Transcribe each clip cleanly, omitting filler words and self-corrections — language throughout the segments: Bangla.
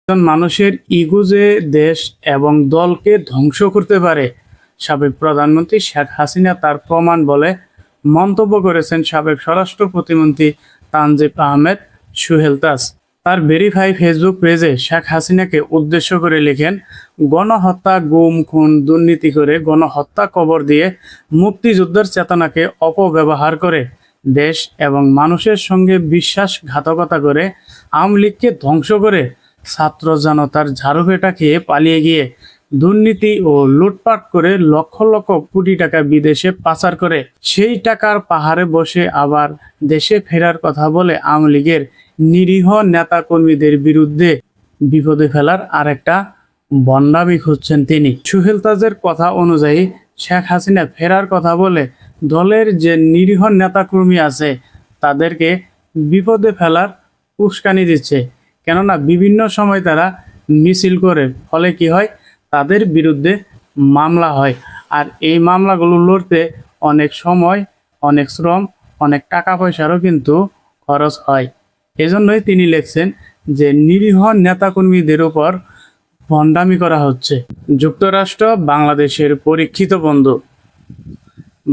একজন মানুষের ইগো যে দেশ এবং দলকে ধ্বংস করতে পারে, সাবেক প্রধানমন্ত্রী শেখ হাসিনা তার প্রমাণ বলে মন্তব্য করেছেন সাবেক স্বরাষ্ট্র প্রতিমন্ত্রী তানজিব আহমেদ সুহেল তাজ। তার ভেরিফাই ফেসবুক পেজে শেখ হাসিনাকে উদ্দেশ্য করে লিখেন, গণহত্যা, গুম, খুন, দুর্নীতি করে গণহত্যা কবর দিয়ে মুক্তিযুদ্ধের চেতনাকে অপব্যবহার করে দেশ এবং মানুষের সঙ্গে বিশ্বাসঘাতকতা করে আওয়ামী লীগকে ধ্বংস করে ছাত্র জনতার ঝাড়ুপেটা খেয়ে পালিয়ে গিয়ে দুর্নীতি ও লুটপাট করে লক্ষ লক্ষ কোটি টাকা বিদেশে পাচার করে সেই টাকার পাহাড়ে বসে আবার দেশে ফেরার কথা বলে আওয়ামী লীগের নিরীহ নেতা কর্মীদের বিরুদ্ধে বিপদে ফেলার আরেকটা বন্ডামি খুঁজছেন তিনি। সুহেল তাজের কথা অনুযায়ী শেখ হাসিনা ফেরার কথা বলে দলের যে নিরীহ নেতাকর্মী আছে তাদেরকে বিপদে ফেলার উস্কানি দিচ্ছে। কেননা বিভিন্ন সময় তারা মিছিল করে, ফলে কি হয়, তাদের বিরুদ্ধে মামলা হয়। আর এই মামলাগুলো লড়তে অনেক সময়, অনেক শ্রম, অনেক টাকা পয়সারও কিন্তু খরচ হয়। এজন্যই তিনি লিখছেন যে নিরীহ নেতাকর্মীদের উপর ভণ্ডামি করা হচ্ছে। যুক্তরাষ্ট্র বাংলাদেশের পরীক্ষিত বন্ধু।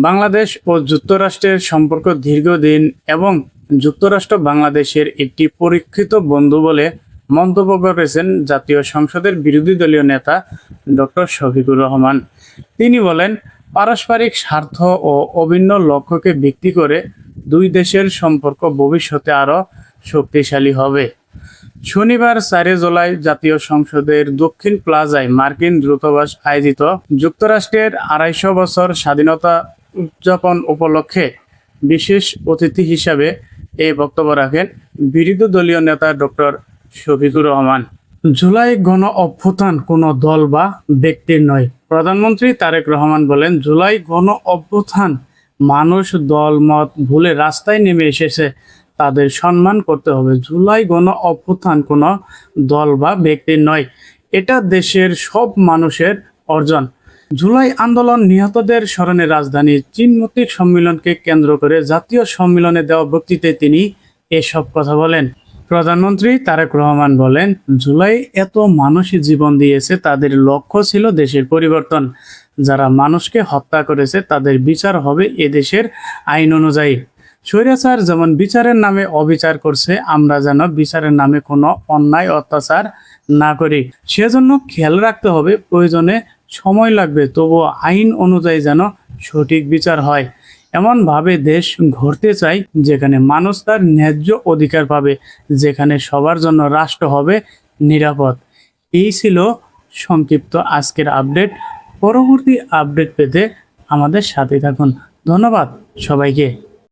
বাংলাদেশ ও যুক্তরাষ্ট্রের সম্পর্ক দীর্ঘদিন এবং যুক্তরাষ্ট্র বাংলাদেশের একটি পরীক্ষিত বন্ধু বলে মন্তব্য করেছেন জাতীয় সংসদের বিরোধী দলীয় নেতা ডক্টর শফিকুর রহমান। তিনি বলেন, পারস্পরিক স্বার্থ ও অভিন্ন লক্ষ্যকে ভিত্তি করে দুই দেশের সম্পর্ক ভবিষ্যতে আরও শক্তিশালী হবে। শনিবার 4 জুলাই জাতীয় সংসদের দক্ষিণ প্লাজায় মার্কিন দূতাবাস আয়োজিত যুক্তরাষ্ট্রের 250 বছর স্বাধীনতা উদযাপন উপলক্ষে বিশেষ অতিথি হিসাবে এই বক্তব্য রাখেন বিরোধী দলীয় নেতা ডক্টর শফিকুর রহমান। জুলাই গণ অভ্যুত্থান কোনো দল বা ব্যক্তির নয়। প্রধানমন্ত্রী তারেক রহমান বলেন, জুলাই গণ অভ্যুত্থান মানুষ দল মত ভুলে রাস্তায় নেমে এসেছে, তাদের সম্মান করতে হবে। জুলাই গণ অভ্যুত্থান কোনো দল বা ব্যক্তির নয়, এটা দেশের সব মানুষের অর্জন। জুলাই আন্দোলন নিহতদের স্মরণে রাজধানীর চিনমতির সম্মেলনকে কেন্দ্র করে জাতীয় সম্মেলনে দেওয়া বক্তৃতায় তিনি এসব কথা বলেন। প্রধানমন্ত্রী তারেক রহমান বলেন, জুলাই এত মানুষই জীবন দিয়েছে, তাদের লক্ষ্য ছিল দেশের পরিবর্তন। যারা মানুষকে হত্যা করেছে তাদের বিচার হবে এদেশের আইন অনুযায়ী। স্বৈরাচার যেমন বিচারের নামে অবিচার করছে, আমরা যেন বিচারের নামে কোনো অন্যায় অত্যাচার না করি। সেজন্য খেয়াল রাখতে হবে, প্রয়োজনে সময় লাগবে, তবুও আইন অনুযায়ী যেন সঠিক বিচার হয়। এমনভাবে দেশ গড়তে চাই যেখানে মানুষ তার ন্যায্য অধিকার পাবে, যেখানে সবার জন্য রাষ্ট্র হবে নিরাপদ। এই ছিল সংক্ষিপ্ত আজকের আপডেট। পরবর্তী আপডেট পেতে আমাদের সাথে থাকুন। ধন্যবাদ সবাইকে।